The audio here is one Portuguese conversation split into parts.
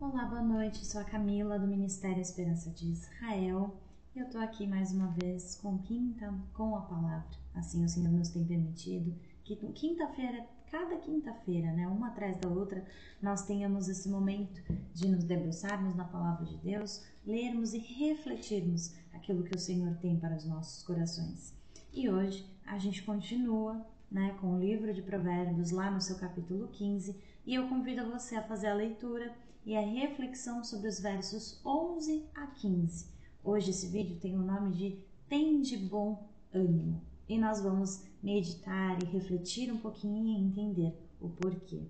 Olá, boa noite, sou a Camila do Ministério Esperança de Israel e eu estou aqui mais uma vez com a palavra. Assim o Senhor nos tem permitido que cada quinta-feira, uma atrás da outra, nós tenhamos esse momento de nos debruçarmos na palavra de Deus, lermos e refletirmos aquilo que o Senhor tem para os nossos corações. E hoje a gente continua com o livro de Provérbios lá no seu capítulo 15 e eu convido você a fazer a leitura e a reflexão sobre os versos 11 a 15. Hoje esse vídeo tem o nome de Tem de Bom Ânimo e nós vamos meditar e refletir um pouquinho e entender o porquê.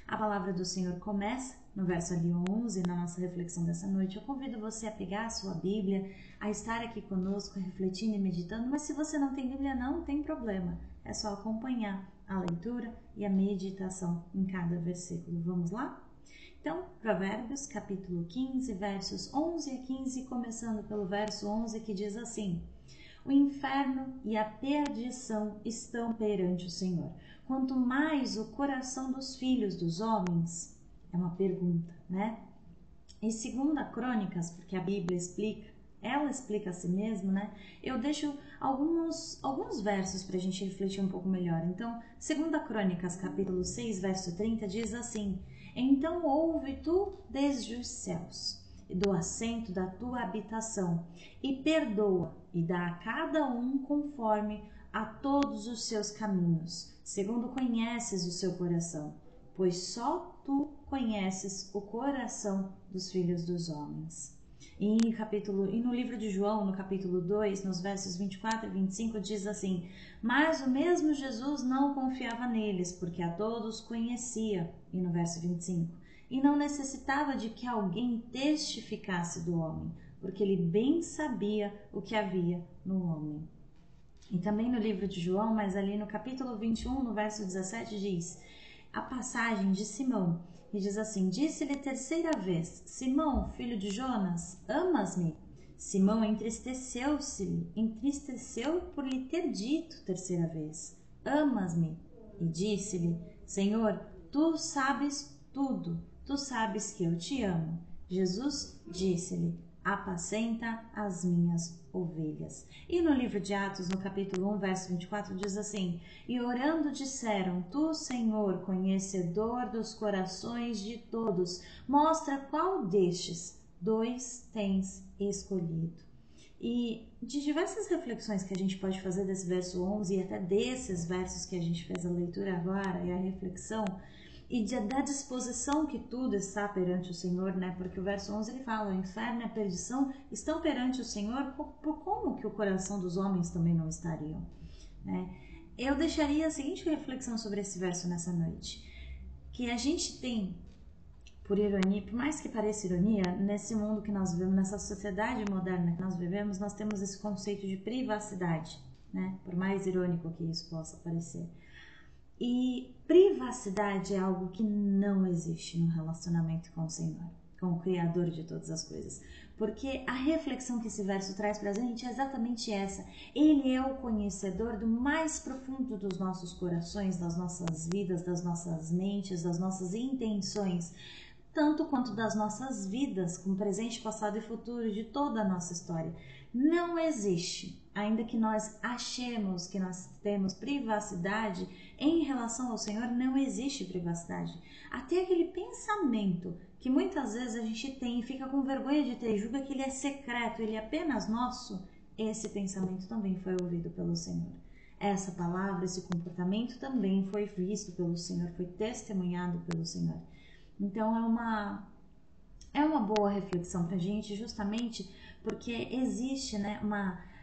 A palavra do Senhor começa no verso ali 11, na nossa reflexão dessa noite. Eu convido você a pegar a sua Bíblia, a estar aqui conosco, refletindo e meditando, mas se você não tem Bíblia, não tem problema. É só acompanhar a leitura e a meditação em cada versículo. Vamos lá? Então, Provérbios, capítulo 15, versos 11 a 15, começando pelo verso 11, que diz assim: O inferno e a perdição estão perante o Senhor. Quanto mais o coração dos filhos dos homens, é uma pergunta, E segunda Crônicas, porque a Bíblia ela explica a si mesma, Eu deixo alguns versos para a gente refletir um pouco melhor. Então, segunda Crônicas, capítulo 6, verso 30, diz assim: Então ouve tu desde os céus, e do assento da tua habitação, e perdoa, e dá a cada um conforme a todos os seus caminhos, segundo conheces o seu coração, pois só tu conheces o coração dos filhos dos homens. E no livro de João, no capítulo 2, nos versos 24 e 25, diz assim: Mas o mesmo Jesus não confiava neles, porque a todos conhecia. E no verso 25, e não necessitava de que alguém testificasse do homem, porque ele bem sabia o que havia no homem. E também no livro de João, mas ali no capítulo 21, no verso 17, diz a passagem de Simão, e diz assim: Disse-lhe terceira vez: Simão, filho de Jonas, amas-me? Simão entristeceu por lhe ter dito terceira vez: Amas-me? E disse-lhe: Senhor, tu sabes tudo, tu sabes que eu te amo. Jesus disse-lhe: Apacenta as minhas ovelhas. E no livro de Atos, no capítulo 1, verso 24, diz assim: E orando disseram: Tu, Senhor, conhecedor dos corações de todos, mostra qual destes dois tens escolhido. E de diversas reflexões que a gente pode fazer desse verso 11 e até desses versos que a gente fez a leitura agora e a reflexão, e da disposição que tudo está perante o Senhor, Porque o verso 11 ele fala: o inferno e a perdição estão perante o Senhor, por como que o coração dos homens também não estariam, Eu deixaria a seguinte reflexão sobre esse verso nessa noite: que a gente tem, por ironia, por mais que pareça ironia, nesse mundo que nós vivemos, nessa sociedade moderna que nós vivemos, nós temos esse conceito de privacidade, Por mais irônico que isso possa parecer. E privacidade é algo que não existe no relacionamento com o Senhor, com o Criador de todas as coisas. Porque a reflexão que esse verso traz pra gente é exatamente essa. Ele é o conhecedor do mais profundo dos nossos corações, das nossas vidas, das nossas mentes, das nossas intenções, tanto quanto das nossas vidas, com presente, passado e futuro, de toda a nossa história. Não existe, ainda que nós achemos que nós temos privacidade em relação ao Senhor, não existe privacidade. Até aquele pensamento que muitas vezes a gente tem e fica com vergonha de ter, julga que ele é secreto, ele é apenas nosso, esse pensamento também foi ouvido pelo Senhor. Essa palavra, esse comportamento também foi visto pelo Senhor, foi testemunhado pelo Senhor. Então é uma boa reflexão pra gente, justamente porque existe,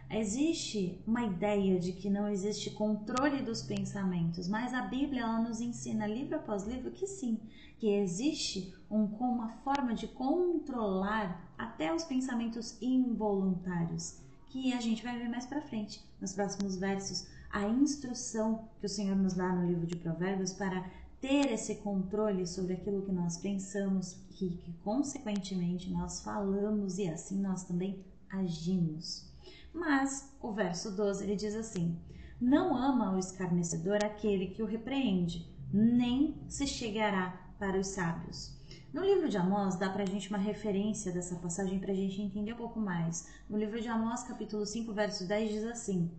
existe uma ideia de que não existe controle dos pensamentos, mas a Bíblia ela nos ensina livro após livro que sim, que existe uma forma de controlar até os pensamentos involuntários, que a gente vai ver mais pra frente, nos próximos versos, a instrução que o Senhor nos dá no livro de Provérbios para ter esse controle sobre aquilo que nós pensamos, que consequentemente nós falamos e assim nós também agimos. Mas o verso 12 ele diz assim: Não ama o escarnecedor aquele que o repreende, nem se chegará para os sábios. No livro de Amós dá pra gente uma referência dessa passagem pra gente entender um pouco mais. No livro de Amós, capítulo 5, verso 10, diz assim: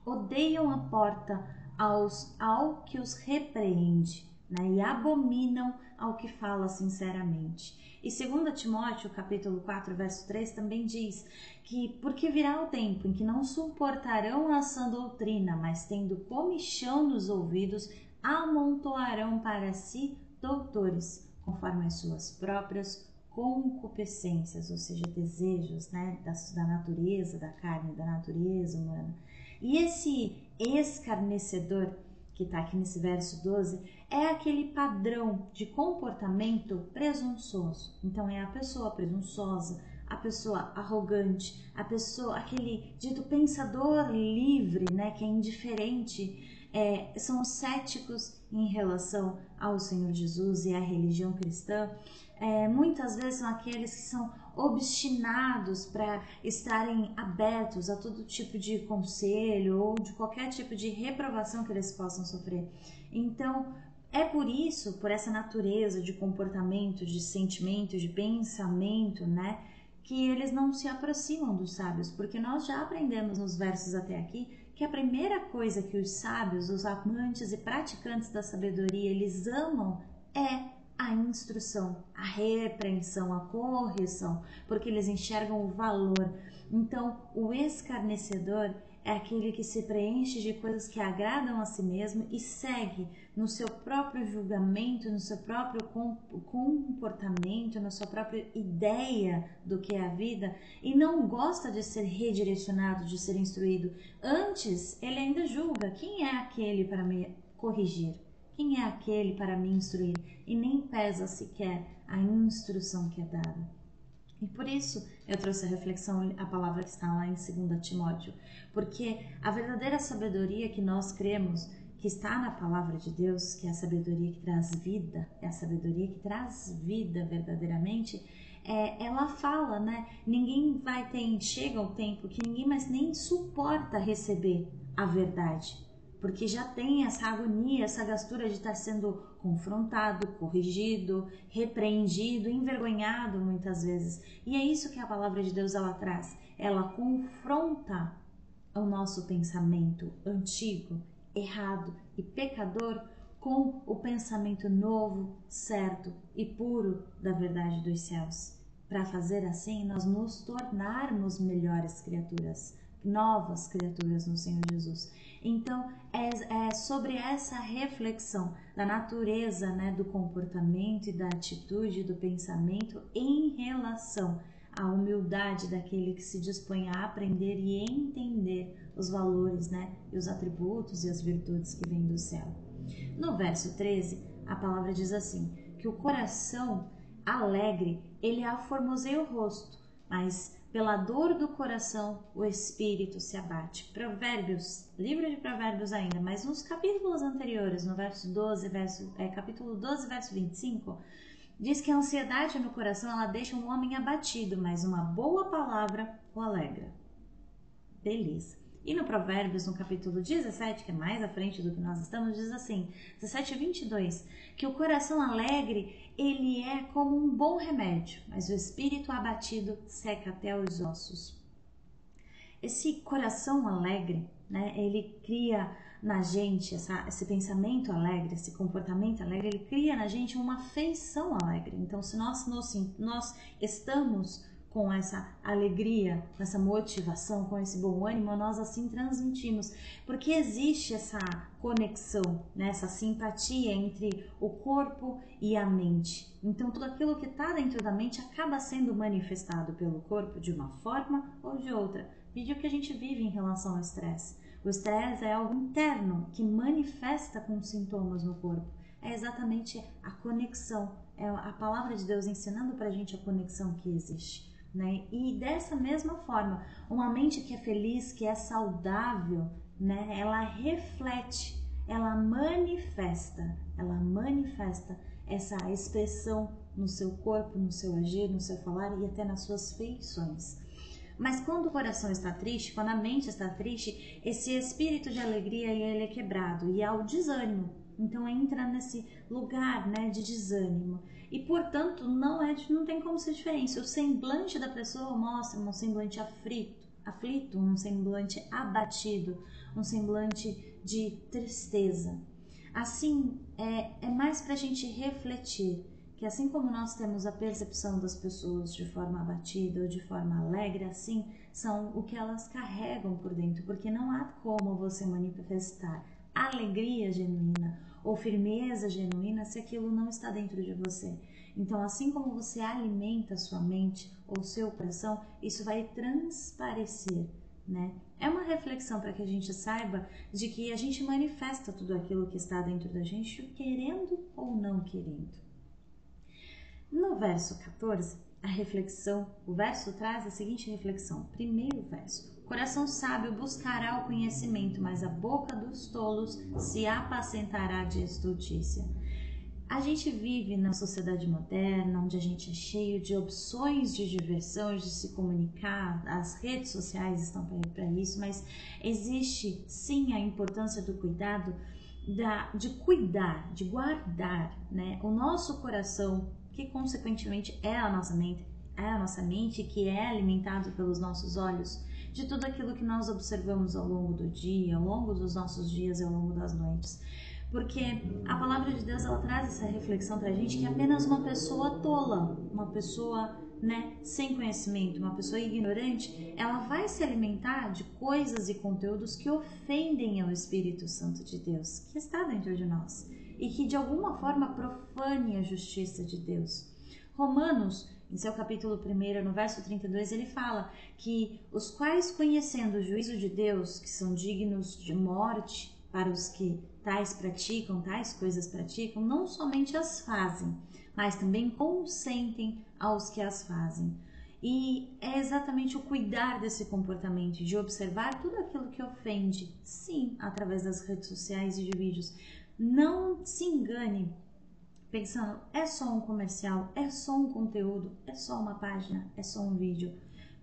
odeiam a porta ao que os repreende, né? E abominam ao que fala sinceramente. E 2 Timóteo, capítulo 4, verso 3, também diz que porque virá o tempo em que não suportarão a sã doutrina, mas tendo comichão nos ouvidos, amontoarão para si doutores, conforme as suas próprias concupiscências, ou seja, desejos, né, da natureza, da carne, da natureza humana. E esse escarnecedor, que está aqui nesse verso 12, é aquele padrão de comportamento presunçoso. Então é a pessoa presunçosa, a pessoa arrogante, a pessoa, aquele dito pensador livre, né, que é indiferente, são os céticos em relação ao Senhor Jesus e à religião cristã. Muitas vezes são aqueles que são obstinados para estarem abertos a todo tipo de conselho ou de qualquer tipo de reprovação que eles possam sofrer. Então, é por isso, por essa natureza de comportamento, de sentimento, de pensamento, né, que eles não se aproximam dos sábios, porque nós já aprendemos nos versos até aqui que a primeira coisa que os sábios, os amantes e praticantes da sabedoria, eles amam é a instrução, a repreensão, a correção, porque eles enxergam o valor. Então, o escarnecedor é aquele que se preenche de coisas que agradam a si mesmo e segue no seu próprio julgamento, no seu próprio comportamento, na sua própria ideia do que é a vida e não gosta de ser redirecionado, de ser instruído. Antes, ele ainda julga: quem é aquele para me corrigir? Quem é aquele para me instruir? E nem pesa sequer a instrução que é dada. E por isso eu trouxe a reflexão, a palavra que está lá em 2 Timóteo, porque a verdadeira sabedoria que nós cremos, que está na palavra de Deus, que é a sabedoria que traz vida, é a sabedoria que traz vida verdadeiramente, ela fala, né? Chega o tempo que ninguém mais nem suporta receber a verdade, porque já tem essa agonia, essa gastura de estar sendo confrontado, corrigido, repreendido, envergonhado muitas vezes. E é isso que a palavra de Deus ela traz. Ela confronta o nosso pensamento antigo, errado e pecador com o pensamento novo, certo e puro da verdade dos céus. Para fazer assim, nós nos tornarmos melhores criaturas, novas criaturas no Senhor Jesus. Então, é sobre essa reflexão da natureza, né, do comportamento e da atitude, do pensamento em relação à humildade daquele que se dispõe a aprender e entender os valores, né, e os atributos e as virtudes que vêm do céu. No verso 13, a palavra diz assim, que o coração alegre, ele aformoseia o rosto, mas pela dor do coração, o espírito se abate. Provérbios, livro de Provérbios ainda, mas nos capítulos anteriores, no verso 12, capítulo 12, verso 25, diz que a ansiedade no coração, ela deixa um homem abatido, mas uma boa palavra o alegra. Beleza. E no Provérbios, no capítulo 17, que é mais à frente do que nós estamos, diz assim, 17:22, que o coração alegre, ele é como um bom remédio, mas o espírito abatido seca até os ossos. Esse coração alegre, né, ele cria na gente esse pensamento alegre, esse comportamento alegre, ele cria na gente uma afeição alegre. Então, se nós estamos com essa alegria, com essa motivação, com esse bom ânimo, nós assim transmitimos, porque existe essa conexão, né, essa simpatia entre o corpo e a mente. Então, tudo aquilo que está dentro da mente acaba sendo manifestado pelo corpo de uma forma ou de outra. Vídeo que a gente vive em relação ao estresse. O estresse é algo interno que manifesta com sintomas no corpo. É exatamente a conexão, é a palavra de Deus ensinando para a gente a conexão que existe. Né? E dessa mesma forma, uma mente que é feliz, que é saudável, né? Ela reflete, ela manifesta essa expressão no seu corpo, no seu agir, no seu falar e até nas suas feições. Mas quando o coração está triste, quando a mente está triste, esse espírito de alegria ele é quebrado e há o desânimo. Então entra nesse lugar, né, de desânimo. E, portanto, não tem como ser diferente. O semblante da pessoa mostra um semblante aflito, um semblante abatido, um semblante de tristeza. Assim, é mais para a gente refletir que assim como nós temos a percepção das pessoas de forma abatida ou de forma alegre, assim são o que elas carregam por dentro, porque não há como você manifestar alegria genuína ou firmeza genuína se aquilo não está dentro de você. Então, assim como você alimenta a sua mente ou seu coração, isso vai transparecer, né? É uma reflexão para que a gente saiba de que a gente manifesta tudo aquilo que está dentro da gente, querendo ou não querendo. No verso 14, o verso traz a seguinte reflexão. Primeiro verso: o coração sábio buscará o conhecimento, mas a boca dos tolos se apacentará de estultícia. A gente vive na sociedade moderna, onde a gente é cheio de opções de diversão, de se comunicar, as redes sociais estão para isso, mas existe sim a importância do cuidado, de cuidar, de guardar, né, o nosso coração, que consequentemente é a nossa mente que é alimentado pelos nossos olhos, de tudo aquilo que nós observamos ao longo do dia, ao longo dos nossos dias e ao longo das noites. Porque a palavra de Deus, ela traz essa reflexão pra gente que apenas uma pessoa tola, uma pessoa, né, sem conhecimento, uma pessoa ignorante, ela vai se alimentar de coisas e conteúdos que ofendem ao Espírito Santo de Deus, que está dentro de nós, e que de alguma forma profane a justiça de Deus. Romanos, em seu capítulo 1, no verso 32, ele fala que os quais, conhecendo o juízo de Deus, que são dignos de morte para os que tais coisas praticam, não somente as fazem, mas também consentem aos que as fazem. E é exatamente o cuidar desse comportamento, de observar tudo aquilo que ofende, sim, através das redes sociais e de vídeos. Não se engane pensando, é só um comercial, é só um conteúdo, é só uma página, é só um vídeo.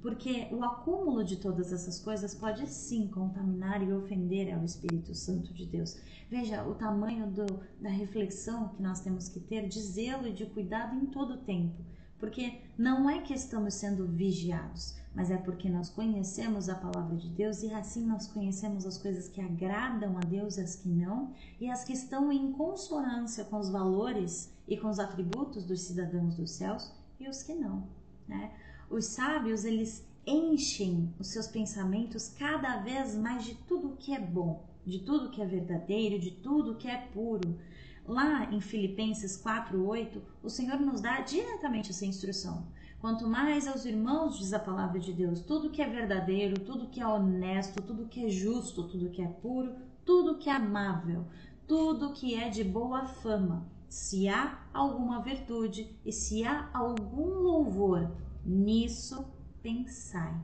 Porque o acúmulo de todas essas coisas pode sim contaminar e ofender ao Espírito Santo de Deus. Veja o tamanho da reflexão que nós temos que ter, de zelo e de cuidado em todo o tempo. Porque não é que estamos sendo vigiados, mas é porque nós conhecemos a palavra de Deus e assim nós conhecemos as coisas que agradam a Deus e as que não, e as que estão em consonância com os valores e com os atributos dos cidadãos dos céus e os que não, né? Os sábios, eles enchem os seus pensamentos cada vez mais de tudo que é bom, de tudo que é verdadeiro, de tudo que é puro. Lá em Filipenses 4:8, o Senhor nos dá diretamente essa instrução. Quanto mais aos irmãos, diz a palavra de Deus, tudo que é verdadeiro, tudo que é honesto, tudo que é justo, tudo que é puro, tudo que é amável, tudo que é de boa fama, se há alguma virtude e se há algum louvor, nisso pensai.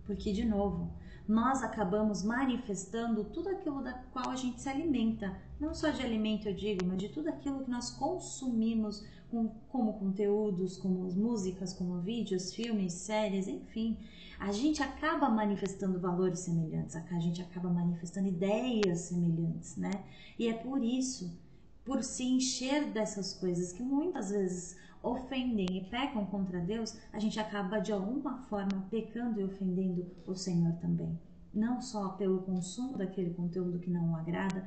Porque, de novo, nós acabamos manifestando tudo aquilo da qual a gente se alimenta. Não só de alimento eu digo, mas de tudo aquilo que nós consumimos como conteúdos, como músicas, como vídeos, filmes, séries, enfim. A gente acaba manifestando valores semelhantes, a gente acaba manifestando ideias semelhantes, né? E é por isso, por se encher dessas coisas que muitas vezes ofendem e pecam contra Deus, a gente acaba de alguma forma pecando e ofendendo o Senhor também. Não só pelo consumo daquele conteúdo que não o agrada,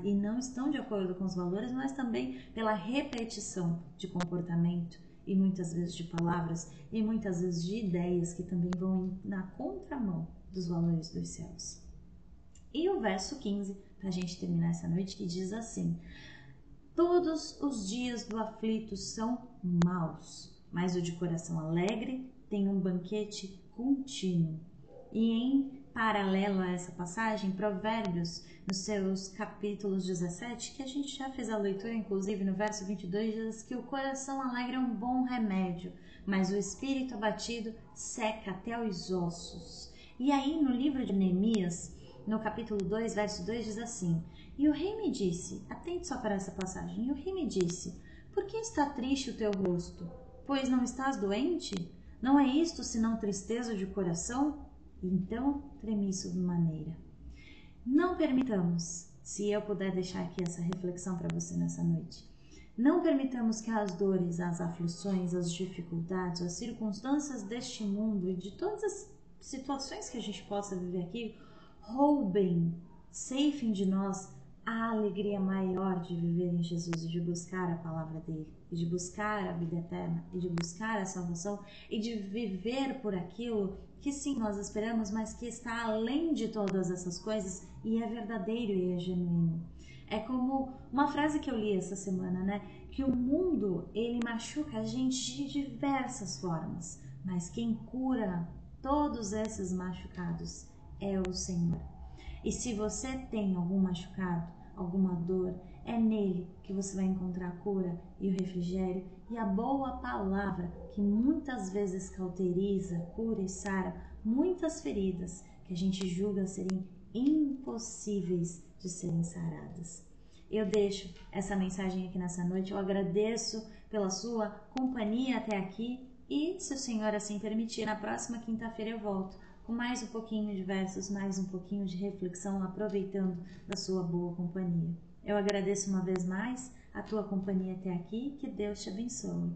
e não estão de acordo com os valores, mas também pela repetição de comportamento e muitas vezes de palavras e muitas vezes de ideias que também vão na contramão dos valores dos céus. E o verso 15, para a gente terminar essa noite, que diz assim: todos os dias do aflito são maus, mas o de coração alegre tem um banquete contínuo. E em paralelo a essa passagem, Provérbios, nos seus capítulos 17, que a gente já fez a leitura, inclusive no verso 22, diz que o coração alegre é um bom remédio, mas o espírito abatido seca até os ossos. E aí no livro de Neemias, no capítulo 2, verso 2, diz assim: e o rei me disse, atente só para essa passagem, e o rei me disse, por que está triste o teu rosto? Pois não estás doente? Não é isto senão tristeza de coração? Então tremi sobremaneira. Não permitamos, se eu puder deixar aqui essa reflexão para você nessa noite, Não permitamos que as dores, as aflições, as dificuldades, as circunstâncias deste mundo e de todas as situações que a gente possa viver aqui roubem, ceifem de nós a alegria maior de viver em Jesus e de buscar a palavra dele, e de buscar a vida eterna, e de buscar a salvação, e de viver por aquilo que sim, nós esperamos, mas que está além de todas essas coisas e é verdadeiro e é genuíno. É como uma frase que eu li essa semana, né? Que o mundo, ele machuca a gente de diversas formas, mas quem cura todos esses machucados é o Senhor. E se você tem algum machucado, alguma dor, é nele que você vai encontrar a cura e o refrigério e a boa palavra que muitas vezes cauteriza, cura e sara muitas feridas que a gente julga serem impossíveis de serem saradas. Eu deixo essa mensagem aqui nessa noite, eu agradeço pela sua companhia até aqui e, se o Senhor assim permitir, na próxima quinta-feira eu volto com mais um pouquinho de versos, mais um pouquinho de reflexão, aproveitando da sua boa companhia. Eu agradeço uma vez mais a tua companhia até aqui, que Deus te abençoe.